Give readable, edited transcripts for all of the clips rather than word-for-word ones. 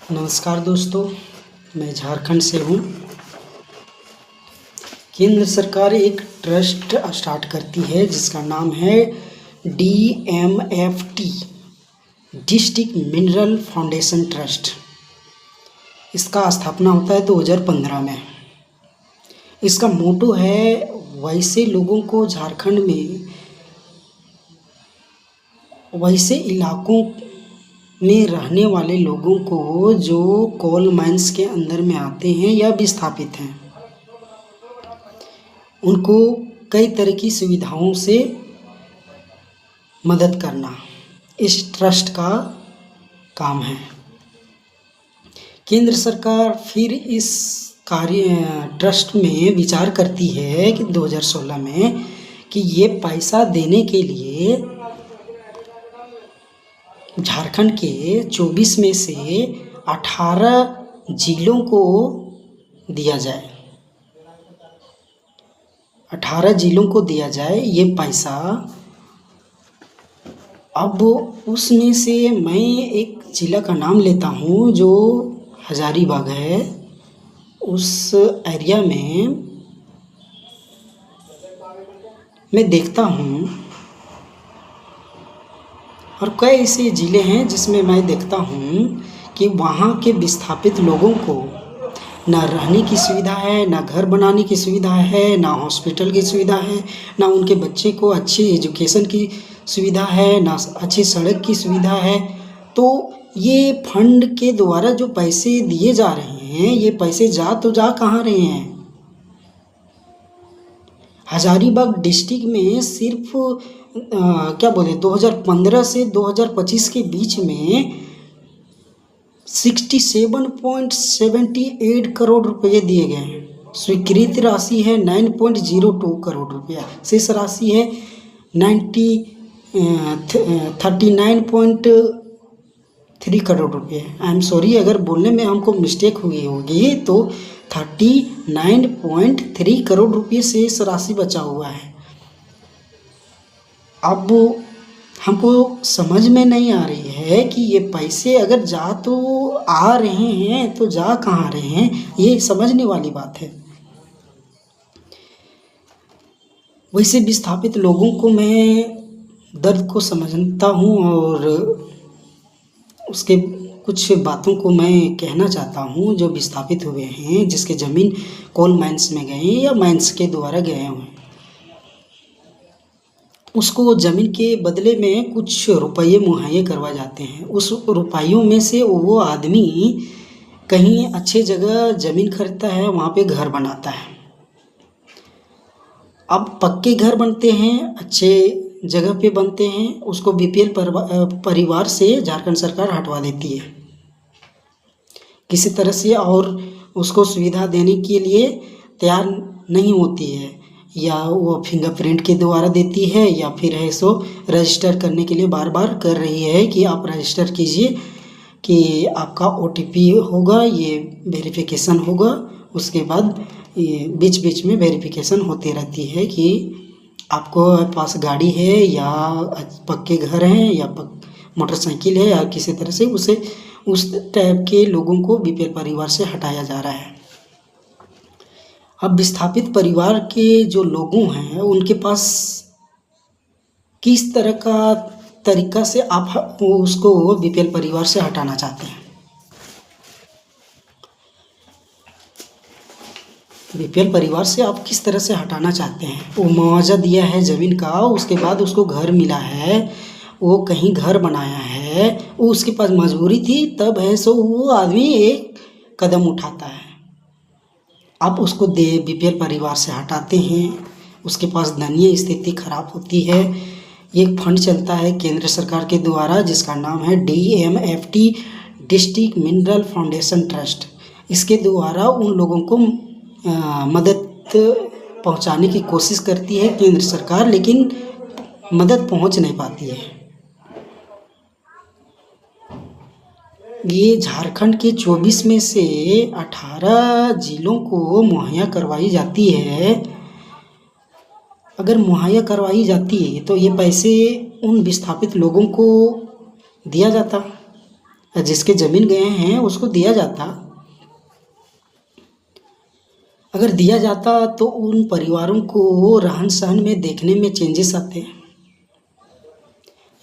नमस्कार दोस्तों, मैं झारखंड से हूँ। केंद्र सरकार एक ट्रस्ट स्टार्ट करती है जिसका नाम है DMFT, district mineral foundation trust. इसका स्थापना होता है 2015 में। इसका मोटो है वैसे लोगों को झारखंड में वैसे इलाकों में रहने वाले लोगों को जो कोल माइंस के अंदर में आते हैं या विस्थापित हैं, उनको कई तरह की सुविधाओं से मदद करना इस ट्रस्ट का काम है। केंद्र सरकार फिर इस ट्रस्ट में विचार करती है कि 2016 में कि ये पैसा देने के लिए झारखंड के 24 में से 18 जिलों को दिया जाए। 18 जिलों को दिया जाए ये पैसा। अब उसमें से मैं एक ज़िला का नाम लेता हूँ जो हजारीबाग है। उस एरिया में मैं देखता हूँ और कई ऐसे ज़िले हैं जिसमें मैं देखता हूँ कि वहाँ के विस्थापित लोगों को ना रहने की सुविधा है, ना घर बनाने की सुविधा है, ना हॉस्पिटल की सुविधा है, ना उनके बच्चे को अच्छी एजुकेशन की सुविधा है, ना अच्छी सड़क की सुविधा है। तो ये फंड के द्वारा जो पैसे दिए जा रहे हैं, ये पैसे जा कहाँ रहे हैं? हजारीबाग डिस्ट्रिक्ट में सिर्फ 2015 से 2025 के बीच में 67.78 करोड़ रुपये दिए गए हैं। स्वीकृत राशि है 9.02 करोड़ रुपया। शेष राशि है 39.3 करोड़ रुपये। आई एम सॉरी अगर बोलने में हमको मिस्टेक हुई होगी, तो 39.3 करोड़ रुपये शेष राशि बचा हुआ है। अब हमको समझ में नहीं आ रही है कि ये पैसे अगर जा तो आ रहे हैं तो जा कहाँ रहे हैं, ये समझने वाली बात है। वैसे विस्थापित लोगों को मैं दर्द को समझता हूँ और उसके कुछ बातों को मैं कहना चाहता हूँ। जो विस्थापित हुए हैं, जिसके ज़मीन कोल माइंस में गए या माइंस के द्वारा गए हुए हैं, उसको ज़मीन के बदले में कुछ रुपये मुहैया करवा जाते हैं। उस रुपयों में से वो आदमी कहीं अच्छे जगह ज़मीन खरीदता है, वहाँ पे घर बनाता है। अब पक्के घर बनते हैं, अच्छे जगह पे बनते हैं, उसको BPL परिवार से झारखंड सरकार हटवा देती है किसी तरह से, और उसको सुविधा देने के लिए तैयार नहीं होती है। या वो फिंगरप्रिंट के द्वारा देती है, या फिर है सो रजिस्टर करने के लिए बार बार कर रही है कि आप रजिस्टर कीजिए कि आपका OTP होगा, ये वेरिफिकेशन होगा। उसके बाद ये बीच बीच में वेरिफिकेशन होती रहती है कि आपको पास गाड़ी है या पक्के घर हैं या मोटरसाइकिल है, या किसी तरह से उस टाइप के लोगों को BPL परिवार से हटाया जा रहा है। अब विस्थापित परिवार के जो लोगों हैं, उनके पास किस तरह का तरीका से आप उसको BPL परिवार से हटाना चाहते हैं? BPL परिवार से आप किस तरह से हटाना चाहते हैं? वो मुआवजा दिया है ज़मीन का, उसके बाद उसको घर मिला है, वो कहीं घर बनाया है, वो उसके पास मजबूरी थी तब है सो वो आदमी एक कदम उठाता है। आप उसको BPL परिवार से हटाते हैं, उसके पास दयनीय स्थिति खराब होती है। एक फंड चलता है केंद्र सरकार के द्वारा जिसका नाम है DMFT, district mineral foundation trust. इसके द्वारा उन लोगों को मदद पहुंचाने की कोशिश करती है केंद्र सरकार, लेकिन मदद पहुंच नहीं पाती है। ये झारखंड के 24 में से 18 जिलों को मुहैया करवाई जाती है। अगर मुहैया करवाई जाती है तो ये पैसे उन विस्थापित लोगों को दिया जाता, जिसके ज़मीन गए हैं उसको दिया जाता। अगर दिया जाता तो उन परिवारों को रहन सहन में देखने में चेंजेस आते,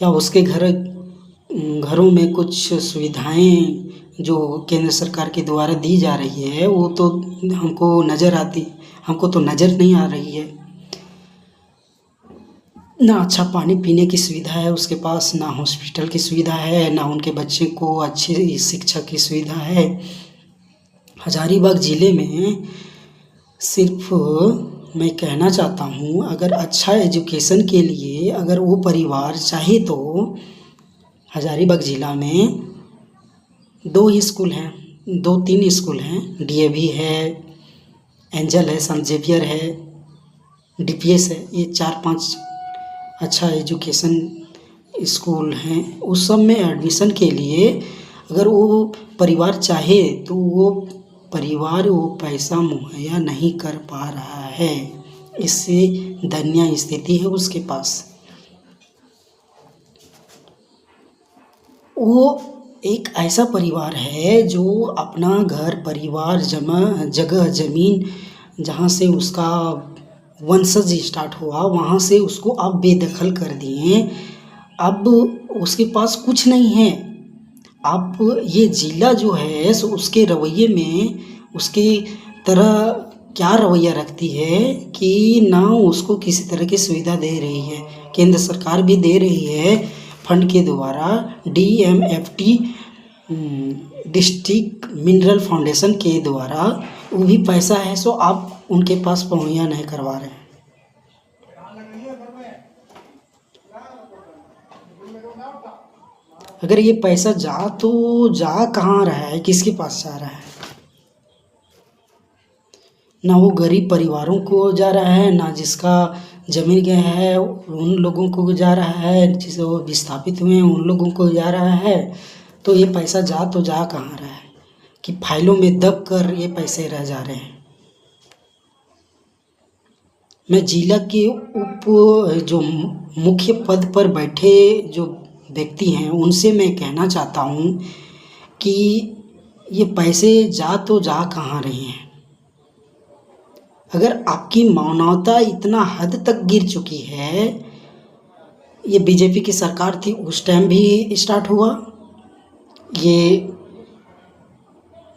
या उसके घरों में कुछ सुविधाएं जो केंद्र सरकार के द्वारा दी जा रही है वो तो हमको नज़र आती, हमको तो नज़र नहीं आ रही है। ना अच्छा पानी पीने की सुविधा है उसके पास, ना हॉस्पिटल की सुविधा है, ना उनके बच्चे को अच्छी शिक्षा की सुविधा है। हजारीबाग ज़िले में सिर्फ मैं कहना चाहता हूँ, अगर अच्छा एजुकेशन के लिए अगर वो परिवार चाहे तो हजारीबाग ज़िला में 2 ही स्कूल हैं, 2-3 स्कूल हैं। डीएवी है, एंजल है, सेंट जेवियर है, डीपीएस है। ये 4-5 अच्छा एजुकेशन स्कूल हैं। उस सब में एडमिशन के लिए अगर वो परिवार चाहे तो वो परिवार वो पैसा मुहैया नहीं कर पा रहा है। इससे दयनीय स्थिति है उसके पास। वो एक ऐसा परिवार है जो अपना घर परिवार जगह ज़मीन जहाँ से उसका वंशज स्टार्ट हुआ वहाँ से उसको अब बेदखल कर दिए। अब उसके पास कुछ नहीं है। अब ये ज़िला जो है सो उसके रवैये में उसकी तरह क्या रवैया रखती है कि ना उसको किसी तरह की सुविधा दे रही है। केंद्र सरकार भी दे रही है फंड के द्वारा, DMFT डिस्ट्रिक्ट मिनरल फाउंडेशन के द्वारा वो भी पैसा है, सो आप उनके पास मुहैया नहीं करवा रहे हैं। अगर ये पैसा जा तो जा कहाँ रहा है, किसके पास जा रहा है? ना वो गरीब परिवारों को जा रहा है, ना जिसका ज़मीन गया है उन लोगों को जा रहा है, जिसे वो विस्थापित हुए हैं उन लोगों को जा रहा है। तो ये पैसा जा तो जा कहाँ रहा है कि फाइलों में दब कर ये पैसे रह जा रहे हैं। मैं जिला के जो मुख्य पद पर बैठे जो व्यक्ति हैं उनसे मैं कहना चाहता हूँ कि ये पैसे जा तो जा कहाँ रहे हैं। अगर आपकी मानवता इतना हद तक गिर चुकी है, ये बीजेपी की सरकार थी उस टाइम भी स्टार्ट हुआ, ये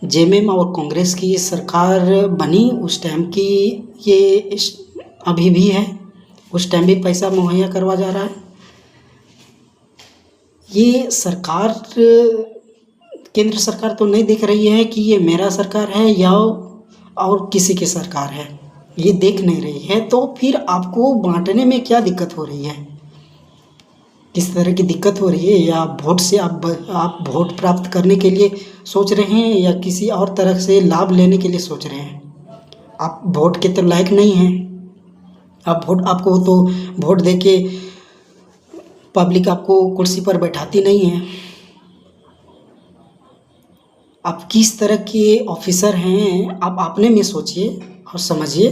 जेएमएम और कांग्रेस की सरकार बनी उस टाइम की, ये अभी भी है, उस टाइम भी पैसा मुहैया करवा जा रहा है। ये सरकार केंद्र सरकार तो नहीं देख रही है कि ये मेरा सरकार है या और किसी की सरकार है, ये देख नहीं रही है। तो फिर आपको बांटने में क्या दिक्कत हो रही है, किस तरह की दिक्कत हो रही है? या वोट से आप वोट प्राप्त करने के लिए सोच रहे हैं या किसी और तरह से लाभ लेने के लिए सोच रहे हैं? आप वोट के तो लायक नहीं हैं। आपको तो वोट देके पब्लिक आपको कुर्सी पर बैठाती नहीं है। आप किस तरह के ऑफिसर हैं आप अपने में सोचिए और समझिए।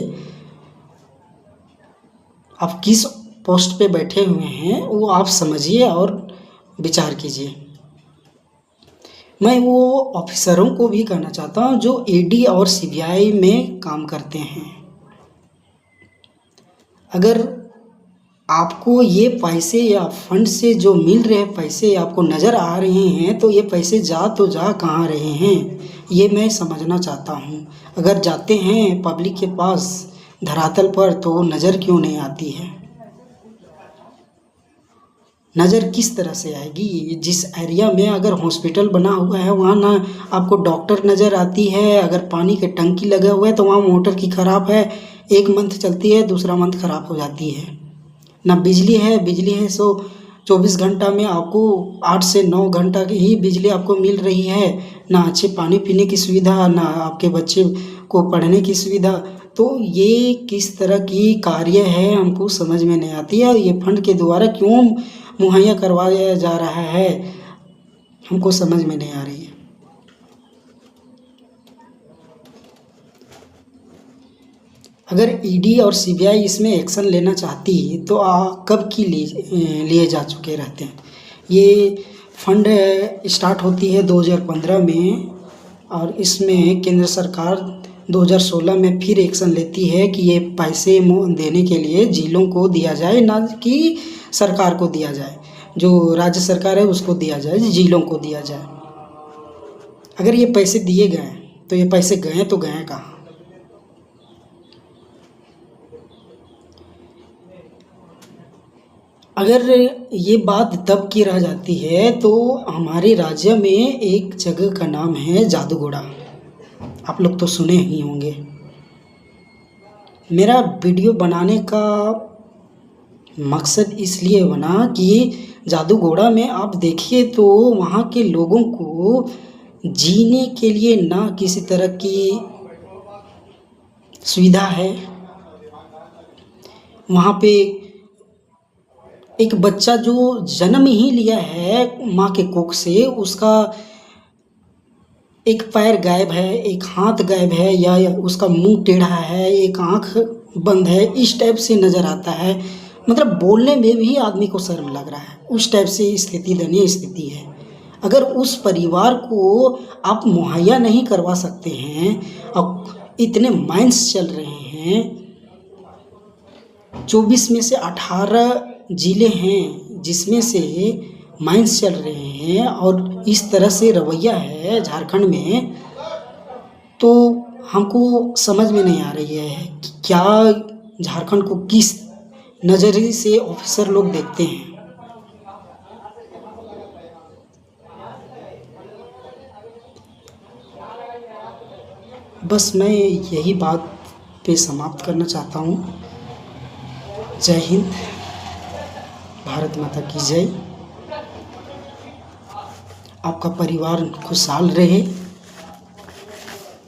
आप किस पोस्ट पे बैठे हुए हैं वो आप समझिए और विचार कीजिए। मैं वो ऑफिसरों को भी कहना चाहता हूँ जो ईडी और सीबीआई में काम करते हैं। अगर आपको ये पैसे या फंड से जो मिल रहे पैसे आपको नज़र आ रहे हैं तो ये पैसे जा तो जा कहाँ रहे हैं, ये मैं समझना चाहता हूँ। अगर जाते हैं पब्लिक के पास धरातल पर तो नज़र क्यों नहीं आती है? नज़र किस तरह से आएगी? जिस एरिया में अगर हॉस्पिटल बना हुआ है वहाँ ना आपको डॉक्टर नज़र आती है। अगर पानी के टंकी लगा हुआ है तो वहाँ मोटर की ख़राब है, एक मंथ चलती है दूसरा मंथ ख़राब हो जाती है। ना बिजली है सो 24 घंटा में आपको 8 से 9 घंटा की ही बिजली आपको मिल रही है। ना अच्छे पानी पीने की सुविधा, ना आपके बच्चे को पढ़ने की सुविधा। तो ये किस तरह की कार्य है हमको समझ में नहीं आती है। और ये फंड के द्वारा क्यों मुहैया करवाया जा रहा है हमको समझ में नहीं आ रही है। अगर ईडी और सीबीआई इसमें एक्शन लेना चाहती तो कब की लिए जा चुके रहते हैं। ये फंड स्टार्ट होती है 2015 में, और इसमें केंद्र सरकार 2016 में फिर एक्शन लेती है कि ये पैसे देने के लिए जिलों को दिया जाए, ना कि सरकार को दिया जाए। जो राज्य सरकार है उसको दिया जाए, जिलों को दिया जाए। अगर ये पैसे दिए गए तो ये पैसे गए तो गए कहाँ? अगर ये बात तब की रह जाती है तो हमारे राज्य में एक जगह का नाम है जादूगोड़ा। आप लोग तो सुने ही होंगे। मेरा वीडियो बनाने का मकसद इसलिए बना कि जादूगोड़ा में आप देखिए तो वहाँ के लोगों को जीने के लिए ना किसी तरह की सुविधा है। वहाँ पे एक बच्चा जो जन्म ही लिया है माँ के कोख से, उसका एक पैर गायब है, एक हाथ गायब है, या उसका मुंह टेढ़ा है, एक आँख बंद है, इस टाइप से नज़र आता है। मतलब बोलने में भी आदमी को शर्म लग रहा है, उस टाइप से स्थिति, दयनीय स्थिति है। अगर उस परिवार को आप मुहैया नहीं करवा सकते हैं, और इतने माइंस चल रहे हैं, 24 में से 18 ज़िले हैं जिसमें से माइंस चल रहे हैं, और इस तरह से रवैया है झारखंड में, तो हमको समझ में नहीं आ रही है कि क्या झारखंड को किस नज़रिए से ऑफिसर लोग देखते हैं। बस मैं यही बात पे समाप्त करना चाहता हूँ। जय हिंद, भारत माता की जय। आपका परिवार खुशहाल रहे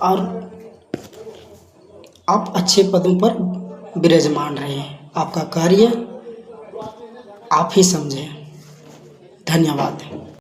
और आप अच्छे पदों पर विराजमान रहे। आपका कार्य आप ही समझें। धन्यवाद।